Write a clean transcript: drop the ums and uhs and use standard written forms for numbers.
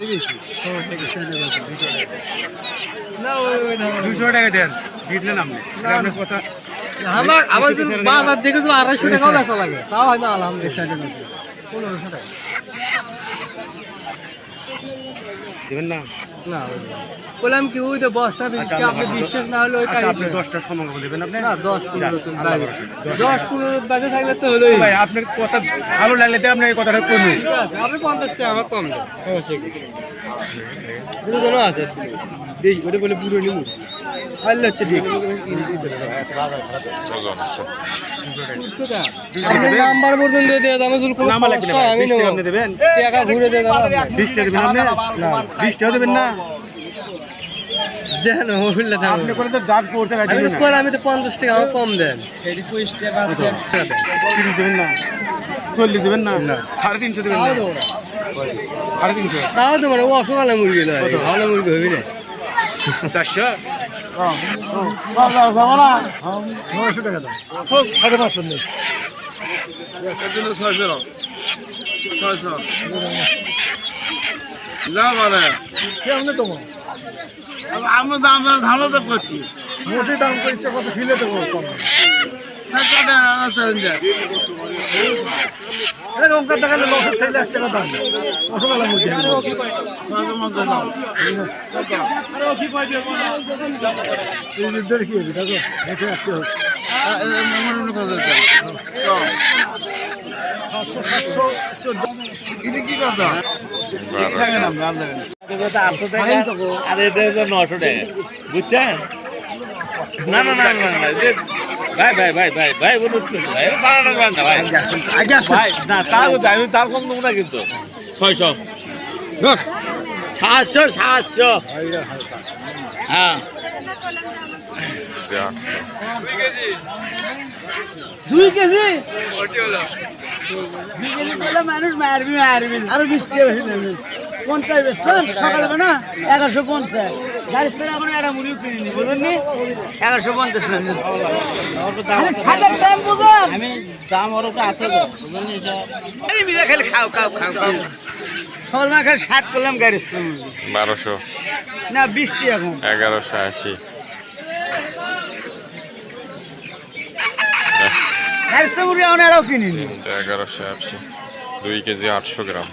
200 টাকা দেন দিলেন আপনি আপনার কথা আমার আমার বাজার দেখে তো 250 টাকাও বেচা লাগে তাও হয় না আলহামদুলিল্লাহ 1500 টাকা দিবেন না না বললাম কি ওই তো বস্তা বেচতে আপনি বিশ্বাস না হলে ওই আপনি 10টা সময় দিবেন আপনি না 10-15 বাজে থাকলে তো হলোই ভাই আপনার কথা ভালো লাগলে তো আপনি এই কথাটা কইবেন ঠিক আছে আপনি 50 টাকা আমার কম দেন সমস্যা কি দুজন আছে দেশ ভরে বলে পুরো নিমু আল্লাহ হচ্ছে ঠিক আপনি নাম্বার পর্যন্ত দিয়ে দেন আমি যদি কোনো সমস্যা আমি নেব আপনি দেবেন টাকা ঘুরে দেন 20 টাকা দিবেন আপনি না 20 টাকা দিবেন না দেন হইলে দেন আপনি করে তো দাগ পড়ছে ভাই দিবেন না আমি তো 50 টাকা আমার কম দেন 20 টাকা দেন 30 দিবেন না 40 দিবেন না 350 দিবেন না 350 তাও তো মানে ও অসকালে মুরগি না ভালো মুরগি হবে না 400 900 টাকা দাও 550 নেই আমরা দাম ধানো তো করছি মোটে দাম করছে কত ফিলে তো কম লঙ্কা দেখালে 900 থেকে 1 টাকা দাম অসকালে মুরগি কি হবে দেখো এটা আসতে হবে 700 কি কথা দেখেন আপনি আর দেখেন আর এটা 900 টাকা বুঝছেন না না না না না ভাই ভাই ভাই ভাই ভাই অনুরোধ করছি ভাই বাড়ানো না ভাই ভাই না তাও আমি তার কম দেবো না কিন্তু 600 700 হ্যাঁ 2 কেজি মানুষ মারবি আরো 20 টাকা বেশি দেবে 50 বেশি সকালে না 1150 গাড়ি ছেড়ে এখন একটা মুড়ি কিনে বুঝলেন নি 1150 আমি দাম ওর উপরে আছে তো বুঝলেন এই মিলে খালি খাও সকাল মা খালি 7 করলাম গাড়ি ছেড়ে 1200 না 20 টাকা এখন 1180 গাড়ি ছেড়ে মুড়ি এখন আরো কিনে 1180 2 কেজি 800 গ্রাম